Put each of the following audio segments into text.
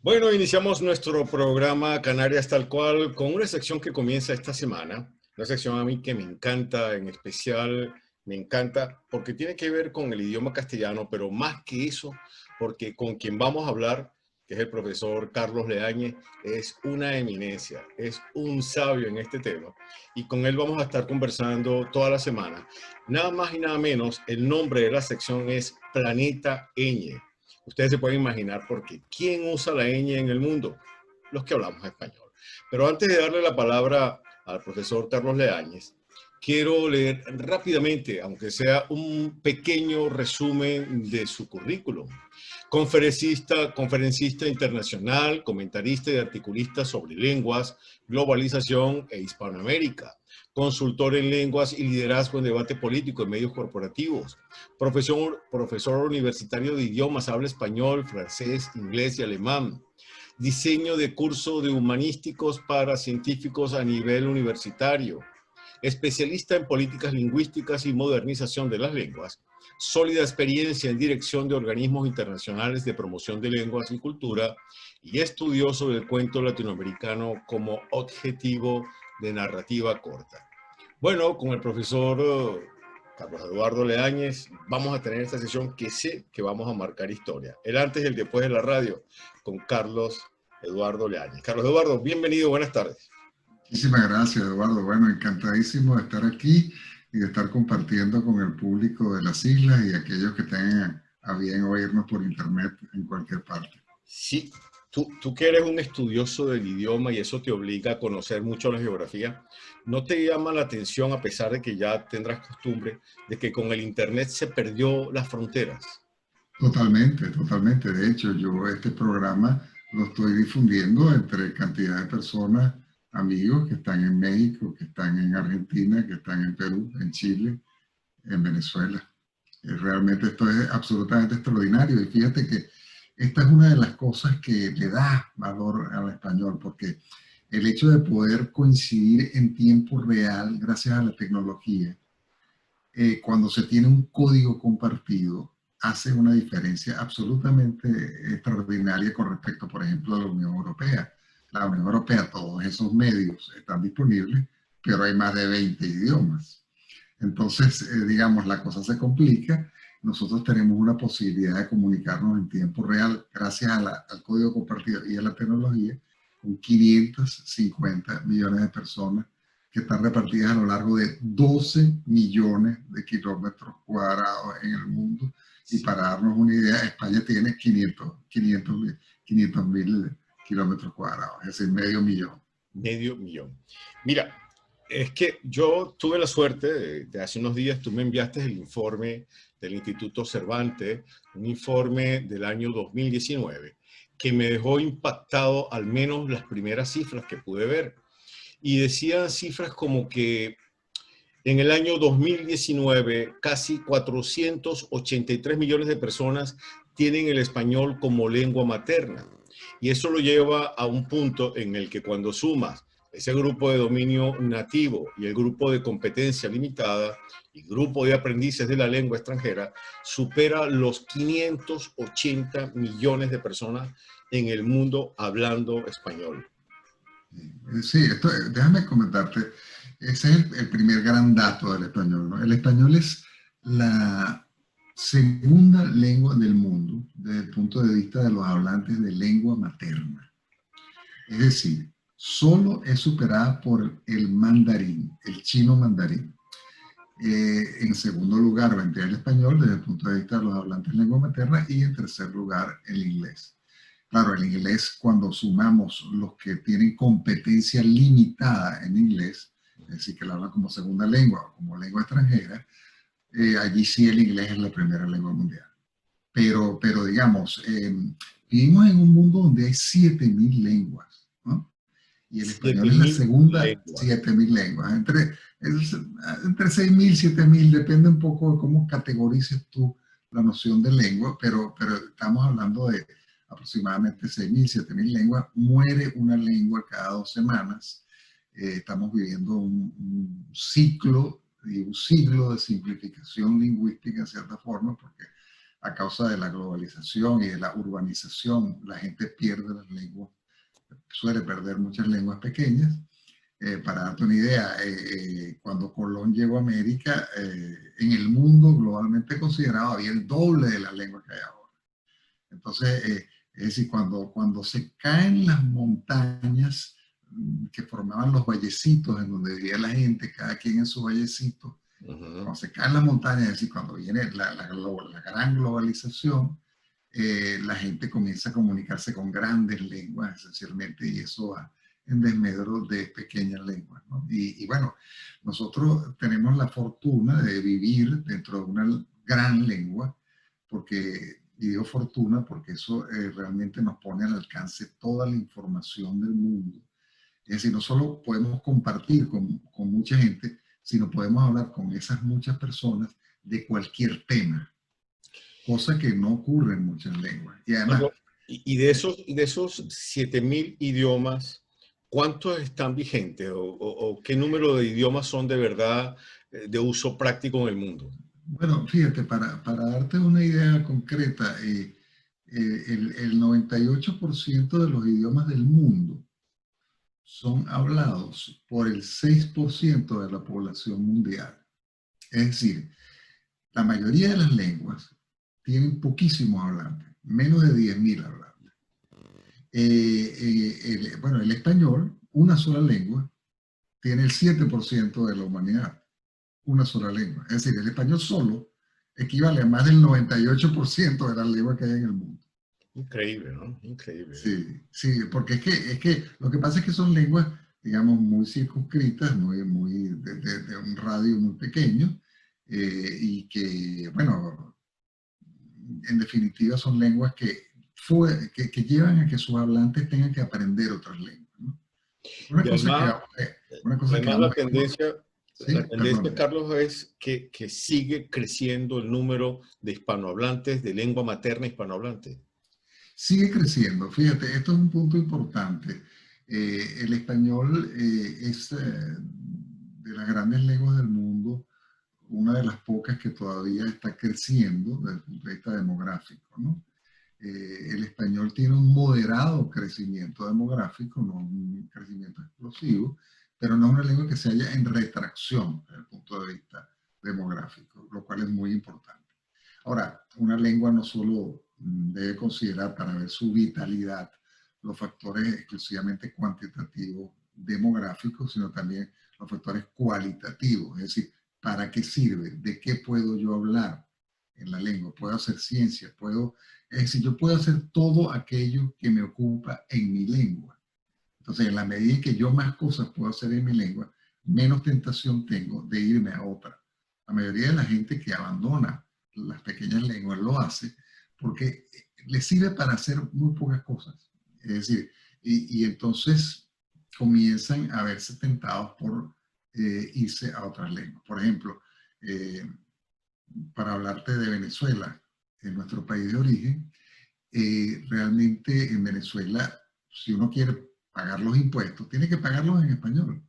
Bueno, iniciamos nuestro programa Canarias Tal Cual con una sección que comienza esta semana. Una sección a mí que me encanta, en especial me encanta porque tiene que ver con el idioma castellano, pero más que eso, porque con quien vamos a hablar, que es el profesor Carlos Leañez, es una eminencia, es un sabio en este tema. Y con él vamos a estar conversando toda la semana. Nada más y nada menos, el nombre de la sección es Planeta Ñ. Ustedes se pueden imaginar por qué. ¿Quién usa la ñ en el mundo? Los que hablamos español. Pero antes de darle la palabra al profesor Carlos Leañez, quiero leer rápidamente, aunque sea un pequeño resumen de su currículum. Conferencista internacional, comentarista y articulista sobre lenguas, globalización e Hispanoamérica. Consultor en lenguas y liderazgo en debate político en medios corporativos. Profesor universitario de idiomas, habla español, francés, inglés y alemán. Diseño de curso de humanísticos para científicos a nivel universitario. Especialista en políticas lingüísticas y modernización de las lenguas. Sólida experiencia en dirección de organismos internacionales de promoción de lenguas y cultura. Y estudioso del cuento latinoamericano como objetivo de narrativa corta. Bueno, con el profesor Carlos Eduardo Leañez vamos a tener esta sesión que sé que vamos a marcar historia. El antes y el después de la radio con Carlos Eduardo Leañez. Carlos Eduardo, bienvenido, buenas tardes. Muchísimas gracias, Eduardo. Bueno, encantadísimo de estar aquí y de estar compartiendo con el público de las islas y aquellos que tengan a bien oírnos por internet en cualquier parte. Sí, tú que eres un estudioso del idioma y eso te obliga a conocer mucho la geografía, ¿no te llama la atención, a pesar de que ya tendrás costumbre, de que con el internet se perdió las fronteras? Totalmente, totalmente. De hecho, yo este programa lo estoy difundiendo entre cantidad de personas, amigos que están en México, que están en Argentina, que están en Perú, en Chile, en Venezuela. Realmente esto es absolutamente extraordinario y fíjate que esta es una de las cosas que le da valor al español, porque el hecho de poder coincidir en tiempo real gracias a la tecnología, cuando se tiene un código compartido, hace una diferencia absolutamente extraordinaria con respecto, por ejemplo, a la Unión Europea. La Unión Europea, todos esos medios están disponibles, pero hay más de 20 idiomas. Entonces, digamos, la cosa se complica. Nosotros tenemos una posibilidad de comunicarnos en tiempo real gracias al código compartido y a la tecnología con 550 millones de personas que están repartidas a lo largo de 12 millones de kilómetros cuadrados en el mundo. Y para darnos una idea, España tiene 500 mil kilómetros cuadrados, es decir, medio millón. Medio millón. Mira, es que yo tuve la suerte de hace unos días, tú me enviaste el informe del Instituto Cervantes, un informe del año 2019, que me dejó impactado, al menos las primeras cifras que pude ver. Y decían cifras como que en el año 2019 casi 483 millones de personas tienen el español como lengua materna. Y eso lo lleva a un punto en el que cuando sumas ese grupo de dominio nativo y el grupo de competencia limitada y grupo de aprendices de la lengua extranjera, supera los 580 millones de personas en el mundo hablando español. Sí, déjame comentarte, ese es el primer gran dato del español, ¿no? El español es la segunda lengua del mundo desde el punto de vista de los hablantes de lengua materna. Es decir, solo es superada por el mandarín, el chino mandarín. En segundo lugar vendría el español desde el punto de vista de los hablantes de lengua materna y en tercer lugar el inglés. Claro, el inglés, cuando sumamos los que tienen competencia limitada en inglés, es decir, que lo hablan como segunda lengua o como lengua extranjera, allí sí el inglés es la primera lengua mundial. Pero digamos, vivimos en un mundo donde hay 7.000 lenguas, ¿no? Y el español es la segunda, 7.000 lenguas. Entre 6.000 y 7.000, depende un poco de cómo categorices tú la noción de lengua, pero estamos hablando de aproximadamente 6.000, 7.000 lenguas. Muere una lengua cada 2 semanas. Estamos viviendo un ciclo y un siglo de simplificación lingüística en cierta forma, porque a causa de la globalización y de la urbanización, la gente pierde las lenguas, suele perder muchas lenguas pequeñas. Para darte una idea, cuando Colón llegó a América, en el mundo globalmente considerado había el doble de las lenguas que hay ahora. Entonces, es decir, cuando se caen las montañas que formaban los vallecitos en donde vivía la gente, cada quien en su vallecito, cuando se caen las montañas, es decir, cuando viene la gran globalización, la gente comienza a comunicarse con grandes lenguas, esencialmente, y eso va en desmedro de pequeñas lenguas, ¿no? Y bueno, nosotros tenemos la fortuna de vivir dentro de una gran lengua, porque, y digo fortuna porque eso realmente nos pone al alcance toda la información del mundo. Es decir, no solo podemos compartir con mucha gente, sino podemos hablar con esas muchas personas de cualquier tema, cosa que no ocurre en muchas lenguas. Y además... Y de esos 7.000 idiomas, ¿cuántos están vigentes o qué número de idiomas son de verdad de uso práctico en el mundo? Bueno, fíjate, para darte una idea concreta, el 98% de los idiomas del mundo son hablados por el 6% de la población mundial. Es decir, la mayoría de las lenguas tienen poquísimos hablantes, menos de 10.000 hablantes. Bueno, el español, una sola lengua, tiene el 7% de la humanidad, una sola lengua. Es decir, el español solo equivale a más del 98% de las lenguas que hay en el mundo. Increíble, ¿no? Increíble. Sí, sí, porque es que lo que pasa es que son lenguas, digamos, muy circunscritas, muy de un radio muy pequeño, y que, bueno, en definitiva son lenguas que llevan a que sus hablantes tengan que aprender otras lenguas, ¿no? Una Y cosa además, que la vamos a... la Sí, tendencia, perdón. Carlos, es que sigue creciendo el número de hispanohablantes, de lengua materna hispanohablante. Sigue creciendo. Fíjate, esto es un punto importante. El español es de las grandes lenguas del mundo, una de las pocas que todavía está creciendo desde el punto de vista demográfico, ¿no? El español tiene un moderado crecimiento demográfico, no un crecimiento explosivo, pero no es una lengua que se halla en retracción desde el punto de vista demográfico, lo cual es muy importante. Ahora, una lengua no solo debe considerar para ver su vitalidad los factores exclusivamente cuantitativos demográficos, sino también los factores cualitativos, es decir, ¿para qué sirve? ¿De qué puedo yo hablar en la lengua? ¿Puedo hacer ciencia? Es decir, yo puedo hacer todo aquello que me ocupa en mi lengua. Entonces, en la medida en que yo más cosas puedo hacer en mi lengua, menos tentación tengo de irme a otra. La mayoría de la gente que abandona las pequeñas lenguas lo hace porque les sirve para hacer muy pocas cosas. Es decir, y entonces comienzan a verse tentados por irse a otras lenguas. Por ejemplo, para hablarte de Venezuela, en nuestro país de origen, realmente en Venezuela, si uno quiere pagar los impuestos, tiene que pagarlos en español.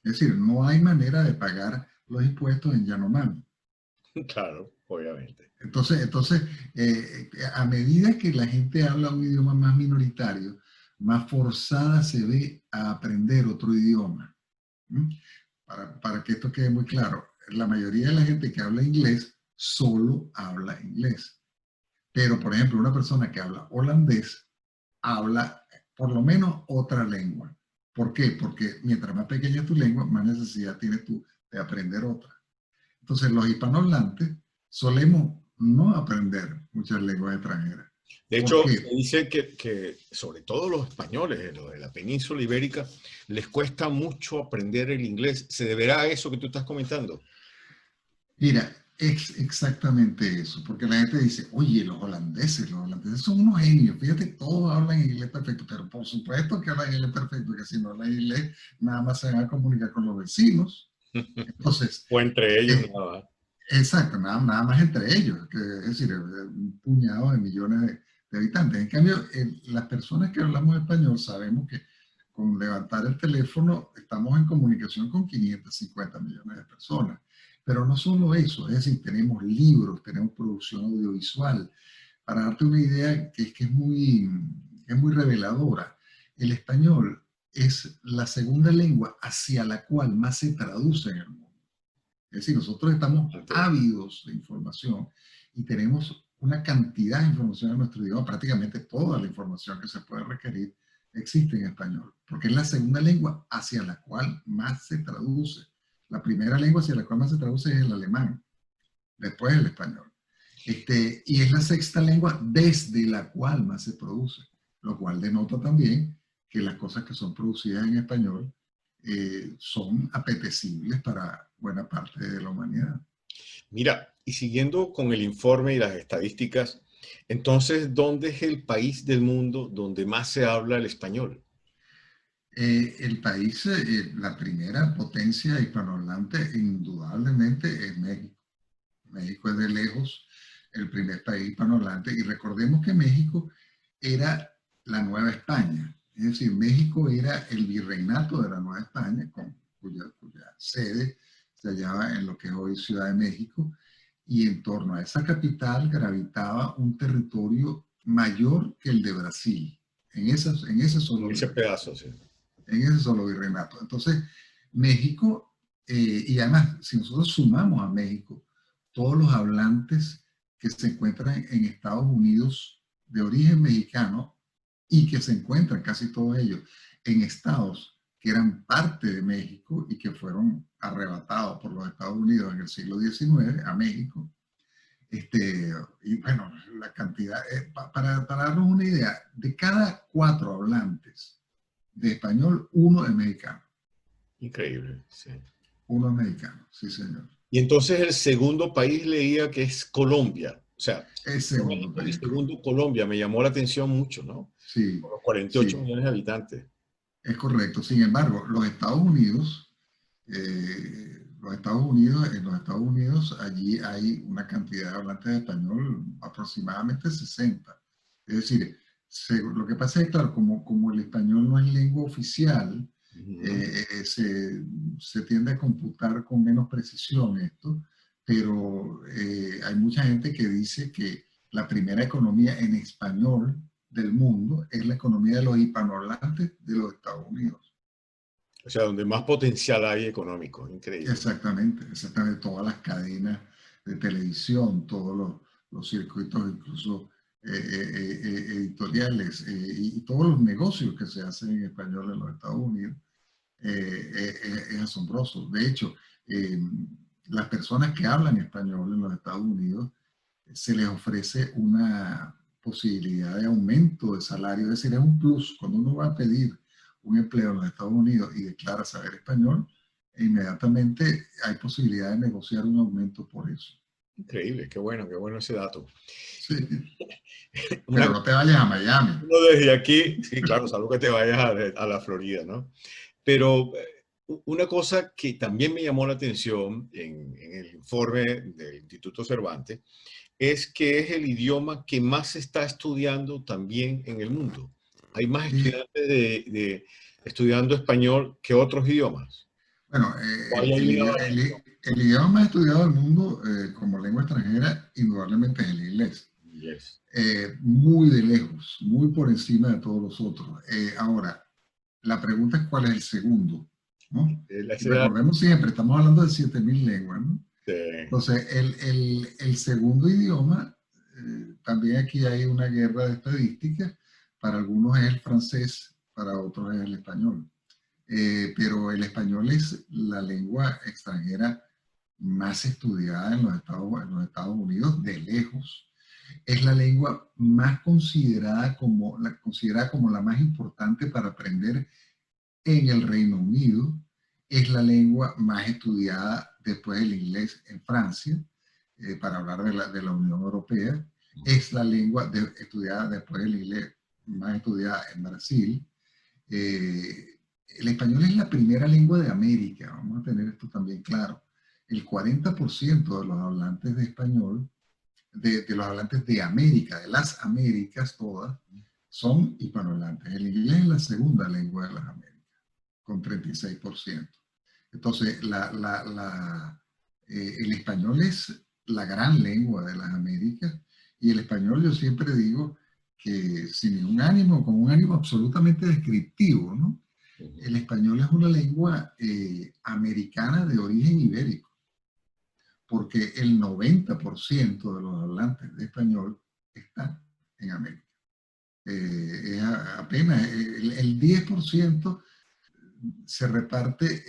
Es decir, no hay manera de pagar los impuestos en Yanomami. Claro, obviamente. Entonces a medida que la gente habla un idioma más minoritario, más forzada se ve a aprender otro idioma. ¿Mm? Para que esto quede muy claro, la mayoría de la gente que habla inglés solo habla inglés. Pero, por ejemplo, una persona que habla holandés habla por lo menos otra lengua. ¿Por qué? Porque mientras más pequeña es tu lengua, más necesidad tienes tú de aprender otra. Entonces, los hispanohablantes solemos no aprender muchas lenguas extranjeras. De ¿Por hecho, se qué? dice que sobre todo los españoles, los de la península ibérica, les cuesta mucho aprender el inglés. ¿Se deberá a eso que tú estás comentando? Mira, es exactamente eso, porque la gente dice, oye, los holandeses son unos genios, fíjate, todos hablan inglés perfecto, pero por supuesto que hablan inglés perfecto, que si no hablan inglés, nada más se van a comunicar con los vecinos. Entonces, O entre ellos eh, nada. exacto, nada más entre ellos, que es decir, un puñado de millones de habitantes. En cambio, las personas que hablamos español sabemos que con levantar el teléfono estamos en comunicación con 550 millones de personas. Pero no solo eso, es decir, tenemos libros, tenemos producción audiovisual. Para darte una idea que es muy reveladora, el español es la segunda lengua hacia la cual más se traduce en el mundo. Es decir, nosotros estamos ávidos de información y tenemos una cantidad de información en nuestro idioma, prácticamente toda la información que se puede requerir existe en español, porque es la segunda lengua hacia la cual más se traduce. La primera lengua hacia la cual más se traduce es el alemán, después el español. Y es la sexta lengua desde la cual más se produce, lo cual denota también que las cosas que son producidas en español son apetecibles para buena parte de la humanidad. Mira, y siguiendo con el informe y las estadísticas, entonces, ¿dónde es el país del mundo donde más se habla el español? El país, la primera potencia hispanohablante, indudablemente es México. México es de lejos el primer país hispanohablante y recordemos que México era la Nueva España. Es decir, México era el virreinato de la Nueva España, cuya sede se hallaba en lo que es hoy Ciudad de México, y en torno a esa capital gravitaba un territorio mayor que el de Brasil, en ese solo En ese virreinato. pedazo, sí. En ese solo virreinato. Entonces, México, y además, si nosotros sumamos a México todos los hablantes que se encuentran en Estados Unidos de origen mexicano y que se encuentran casi todos ellos en estados que eran parte de México y que fueron arrebatados por los Estados Unidos en el siglo XIX a México. Y bueno, la cantidad, para darnos una idea, de cada 4 hablantes de español, uno es mexicano. Increíble, sí. Uno es mexicano, sí, señor. Y entonces el segundo país leía que es Colombia. O sea, Es segundo México y país. segundo Colombia. Me llamó la atención mucho, ¿no? Sí, Por los 48 sí, millones de habitantes. es correcto. Sin embargo, en los Estados Unidos, allí hay una cantidad de hablantes de español aproximadamente 60. Es decir, lo que pasa es que, claro, como el español no es lengua oficial, se tiende a computar con menos precisión esto, pero hay mucha gente que dice que la primera economía en español del mundo es la economía de los hispanohablantes de los Estados Unidos. O sea, donde más potencial hay económico. Increíble. Exactamente, exactamente. Todas las cadenas de televisión, todos los circuitos, incluso editoriales y todos los negocios que se hacen en español en los Estados Unidos, es asombroso. De hecho, las personas que hablan español en los Estados Unidos se les ofrece una posibilidad de aumento de salario, es decir, es un plus. Cuando uno va a pedir un empleo en los Estados Unidos y declara saber español, inmediatamente hay posibilidad de negociar un aumento por eso. Increíble, qué bueno ese dato. Sí, Una, pero no te vayas a Miami. uno desde aquí, sí, claro, salvo que te vayas a la Florida, ¿no? Pero una cosa que también me llamó la atención en el informe del Instituto Cervantes es que es el idioma que más se está estudiando también en el mundo. Hay más Sí, estudiantes estudiando español que otros idiomas. bueno, ¿O ahí hay una variación? el idioma más estudiado del mundo como lengua extranjera indudablemente es el inglés. Yes. Muy de lejos, muy por encima de todos los otros. Ahora, la pregunta es cuál es el segundo, ¿no? Y recordemos siempre, estamos hablando de 7.000 lenguas, ¿no? Entonces, el segundo idioma, también aquí hay una guerra de estadísticas, para algunos es el francés, para otros es el español. Pero el español es la lengua extranjera más estudiada en los Estados Unidos, de lejos. Es la lengua más considerada como la más importante para aprender en el Reino Unido. Es la lengua más estudiada después del inglés en Francia, para hablar de la Unión Europea. Es la lengua estudiada después del inglés más estudiada en Brasil. El español es la primera lengua de América, vamos a tener esto también claro. El 40% de los hablantes de español, de los hablantes de América, de las Américas todas, son hispanohablantes. El inglés es la segunda lengua de las Américas, con 36%. Entonces, El español es la gran lengua de las Américas y el español yo siempre digo que sin un ánimo, con un ánimo absolutamente descriptivo, ¿no? El español es una lengua americana de origen ibérico, porque el 90% de los hablantes de español están en América. Apenas el 10% se reparte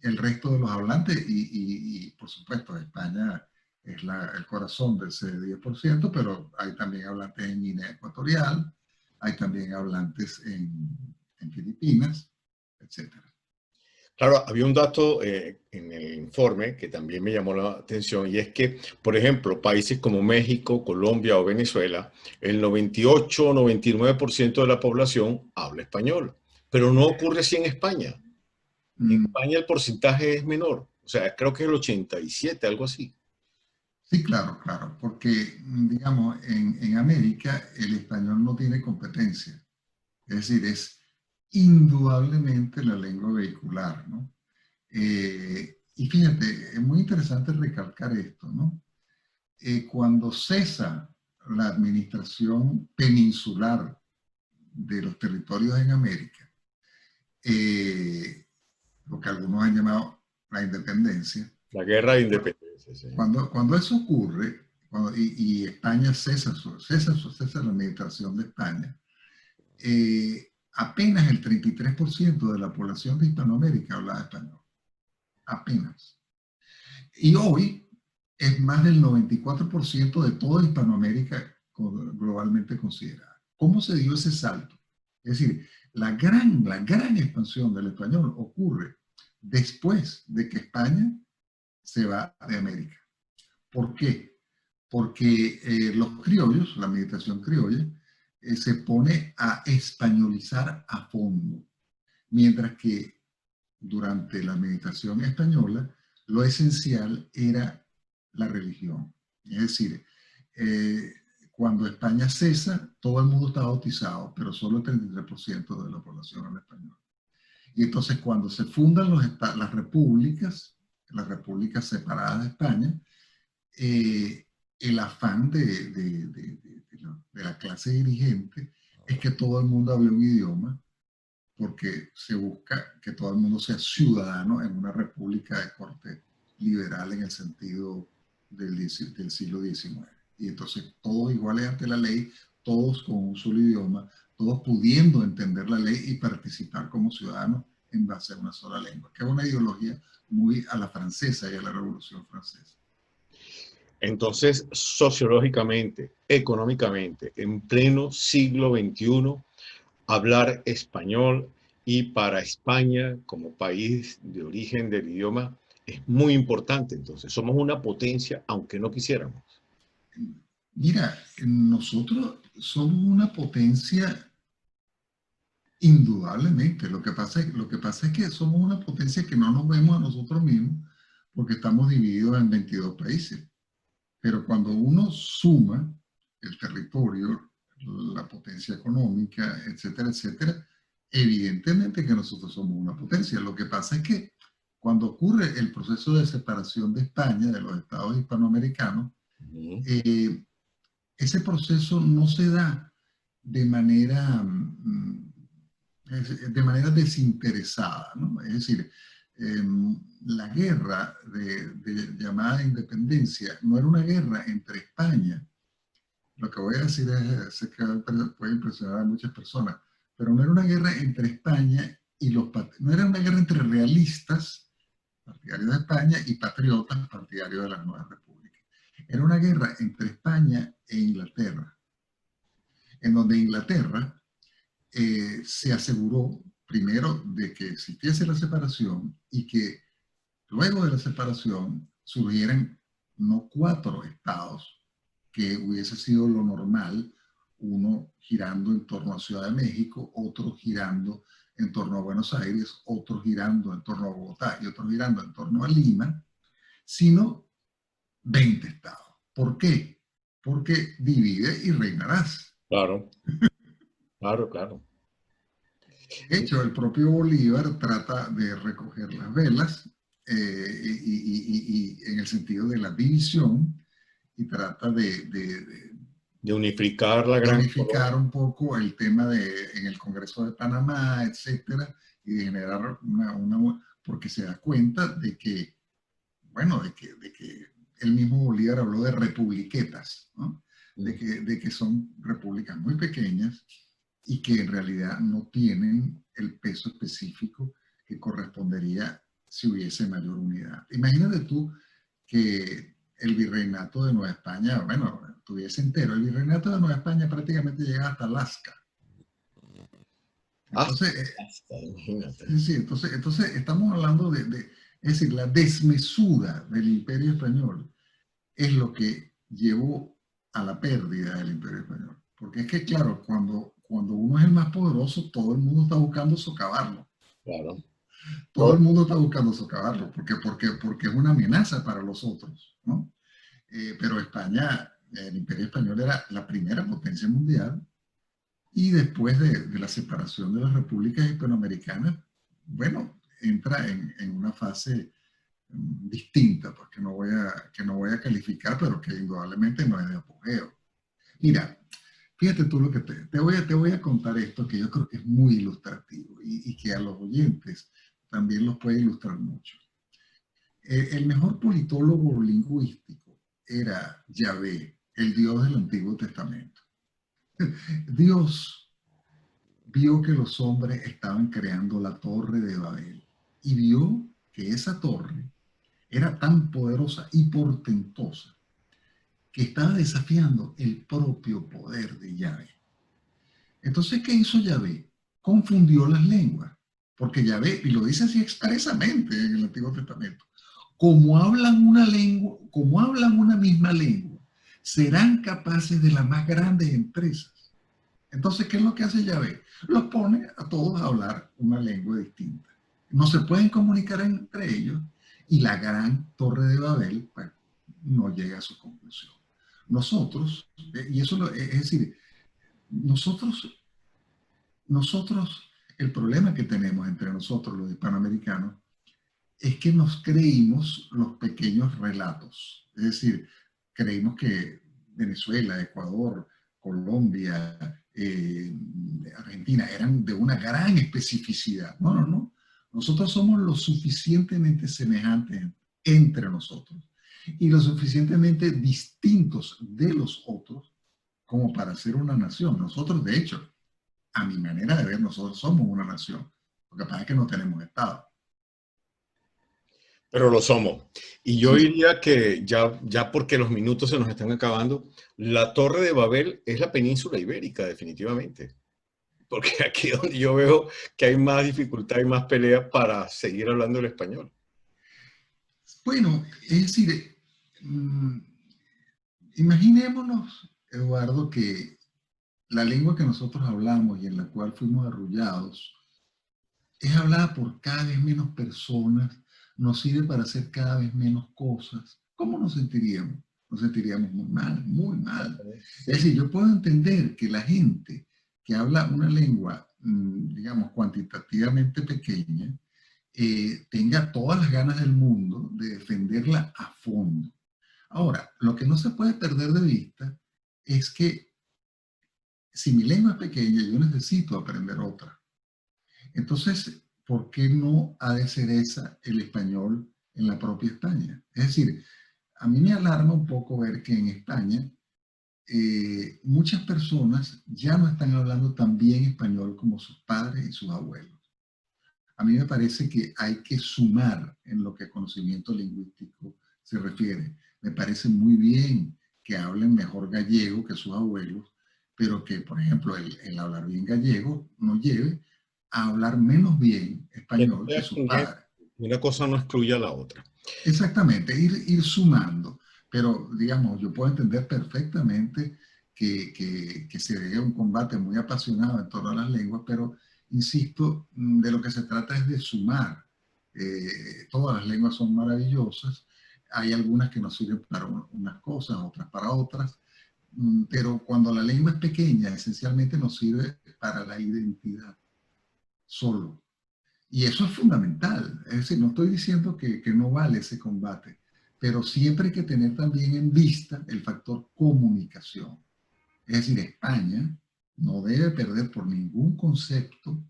el resto de los hablantes y, por supuesto, España es el corazón de ese 10%, pero hay también hablantes en Guinea Ecuatorial, hay también hablantes en Filipinas, etc. Claro, había un dato en el informe que también me llamó la atención y es que, por ejemplo, países como México, Colombia o Venezuela, el 98 o 99% de la población habla español, pero no ocurre así en España. En Mm, España el porcentaje es menor, o sea, creo que es el 87, algo así. sí, claro, claro, porque, digamos, en América el español no tiene competencia, es decir, es indudablemente la lengua vehicular, ¿no? Y fíjate, es muy interesante recalcar esto, ¿no? Cuando cesa la administración peninsular de los territorios en América, lo que algunos han llamado la independencia, La guerra de independencia, sí. cuando eso ocurre, y España cesa la administración de España, apenas el 33% de la población de Hispanoamérica hablaba español. Apenas. Y hoy es más del 94% de toda Hispanoamérica globalmente considerada. ¿Cómo se dio ese salto? Es decir, la gran expansión del español ocurre después de que España se va de América. ¿Por qué? Porque los criollos, la meditación criolla, se pone a españolizar a fondo, mientras que durante la meditación española lo esencial era la religión. Es decir, eh, cuando España cesa, todo el mundo está bautizado, pero solo el 33% de la población habla español. Y entonces cuando se fundan las repúblicas separadas de España, el afán de la clase dirigente es que todo el mundo hable un idioma, porque se busca que todo el mundo sea ciudadano en una república de corte liberal en el sentido del siglo XIX. Y entonces todos iguales ante la ley, todos con un solo idioma, todos pudiendo entender la ley y participar como ciudadanos en base a una sola lengua, que es una ideología muy a la francesa y a la Revolución Francesa. Entonces, sociológicamente, económicamente, en pleno siglo XXI, hablar español y para España como país de origen del idioma es muy importante. Entonces, somos una potencia, aunque no quisiéramos. Mira, nosotros somos una potencia indudablemente. Lo que pasa es que somos una potencia que no nos vemos a nosotros mismos porque estamos divididos en 22 países. Pero cuando uno suma el territorio, la potencia económica, etcétera, etcétera, evidentemente que nosotros somos una potencia. Lo que pasa es que cuando ocurre el proceso de separación de España, de los estados hispanoamericanos, eh, ese proceso no se da de manera, de manera desinteresada, ¿no? Es decir, la guerra de llamada independencia no era una guerra entre España. Lo que voy a decir sé que puede impresionar a muchas personas, pero no era una guerra entre España y no era una guerra entre realistas, partidarios de España, y patriotas, partidarios de las nuevas repúblicas. Era una guerra entre España e Inglaterra, en donde Inglaterra se aseguró primero de que existiese la separación y que luego de la separación surgieran no 4 estados, que hubiese sido lo normal, uno girando en torno a Ciudad de México, otro girando en torno a Buenos Aires, otro girando en torno a Bogotá y otro girando en torno a Lima, sino 20 estados. ¿Por qué? Porque divide y reinarás. Claro, claro, claro. De hecho, el propio Bolívar trata de recoger las velas y en el sentido de la división, y trata De unificar la de gran unificar colonia. un poco el tema en el Congreso de Panamá, etcétera, y de generar porque se da cuenta de que, bueno, de que el mismo Bolívar habló de republiquetas, ¿no? De que son repúblicas muy pequeñas y que en realidad no tienen el peso específico que correspondería si hubiese mayor unidad. Imagínate tú que el virreinato de Nueva España, bueno, estuviese entero. El virreinato de Nueva España prácticamente llega hasta Alaska. Hasta, Entonces, imagínate. sí, entonces estamos hablando es decir, la desmesura del imperio español es lo que llevó a la pérdida del imperio español. Porque es que, claro, cuando uno es el más poderoso, todo el mundo está buscando socavarlo. Claro. Todo el mundo está buscando socavarlo, porque es una amenaza para los otros, ¿no? Pero España, el imperio español era la primera potencia mundial y después de la separación de las repúblicas hispanoamericanas, bueno, entra en una fase distinta, pues que no voy a calificar, pero que indudablemente no es de apogeo. Mira, fíjate tú lo que te voy a contar esto que yo creo que es muy ilustrativo y que a los oyentes también los puede ilustrar mucho. El mejor politólogo lingüístico era Yahvé, el Dios del Antiguo Testamento. Dios vio que los hombres estaban creando la torre de Babel y vio que esa torre era tan poderosa y portentosa que estaba desafiando el propio poder de Yahvé. Entonces, ¿qué hizo Yahvé? Confundió las lenguas, porque Yahvé, y lo dice así expresamente en el Antiguo Testamento, como hablan una misma lengua, serán capaces de las más grandes empresas. Entonces, ¿qué es lo que hace Yahvé? Los pone a todos a hablar una lengua distinta. No se pueden comunicar entre ellos y la gran torre de Babel pues, no llega a su conclusión. Nosotros, y eso es decir, nosotros, el problema que tenemos entre nosotros los hispanoamericanos es que nos creímos los pequeños relatos. Es decir, creímos que Venezuela, Ecuador, Colombia, Argentina eran de una gran especificidad. No, no, no. Nosotros somos lo suficientemente semejantes entre nosotros y lo suficientemente distintos de los otros como para ser una nación. Nosotros, de hecho, a mi manera de ver, nosotros somos una nación. Lo que pasa es que no tenemos Estado. Pero lo somos. Y yo Sí. diría que ya porque los minutos se nos están acabando, la Torre de Babel es la península ibérica, definitivamente. Porque aquí es donde yo veo que hay más dificultad y más pelea para seguir hablando el español. Bueno, es decir, imaginémonos, Eduardo, que la lengua que nosotros hablamos y en la cual fuimos arrullados es hablada por cada vez menos personas, nos sirve para hacer cada vez menos cosas. ¿Cómo nos sentiríamos? Nos sentiríamos muy mal, muy mal. Es Sí. decir, yo puedo entender que la gente que habla una lengua, digamos, cuantitativamente pequeña, tenga todas las ganas del mundo de defenderla a fondo. Ahora, lo que no se puede perder de vista es que si mi lengua es pequeña, yo necesito aprender otra. Entonces, ¿por qué no ha de ser esa el español en la propia España? Es decir, a mí me alarma un poco ver que en España muchas personas ya no están hablando tan bien español como sus padres y sus abuelos. A mí me parece que hay que sumar en lo que a conocimiento lingüístico se refiere. Me parece muy bien que hablen mejor gallego que sus abuelos, pero que, por ejemplo, el hablar bien gallego nos lleve a hablar menos bien Que no español que sea sus stringente. padres. Una cosa no excluye a la otra. Exactamente, ir sumando. Pero, digamos, yo puedo entender perfectamente que se dé un combate muy apasionado en torno a las lenguas, pero, insisto, de lo que se trata es de sumar. Todas las lenguas son maravillosas. Hay algunas que nos sirven para unas cosas, otras para otras. Pero cuando la lengua es pequeña, esencialmente nos sirve para la identidad, solo. Y eso es fundamental. Es decir, no estoy diciendo que no vale ese combate, pero siempre hay que tener también en vista el factor comunicación. Es decir, España no debe perder por ningún concepto,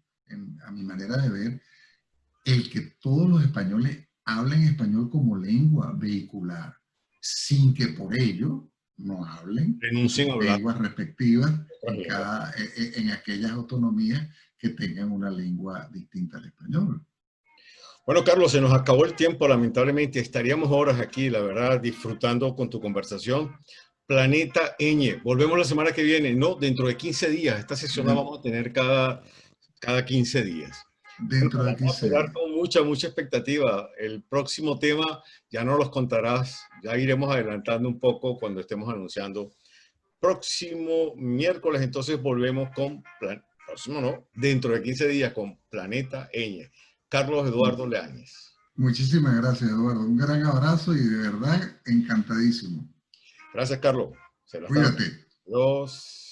a mi manera de ver, el que todos los españoles hablen español como lengua vehicular, sin que por ello no hablen Renuncien a sus hablar lenguas respectivas otras lenguas. en aquellas autonomías que tengan una lengua distinta al español. Bueno, Carlos, se nos acabó el tiempo, lamentablemente. Estaríamos horas aquí, la verdad, disfrutando con tu conversación. Planeta Ñ. Volvemos la semana que viene, no, dentro de 15 días. Esta sesión la De- vamos a tener cada 15 días. Bueno, dentro de vamos a 15 esperar días. con mucha expectativa. El próximo tema ya no los contarás, ya iremos adelantando un poco cuando estemos anunciando. Próximo miércoles, entonces volvemos con, próximo no, dentro de 15 días con Planeta Ñ. Carlos Eduardo Leáñez. Muchísimas gracias, Eduardo. Un gran abrazo y de verdad encantadísimo. Gracias, Carlos. Se la están. Cuídate. Adiós.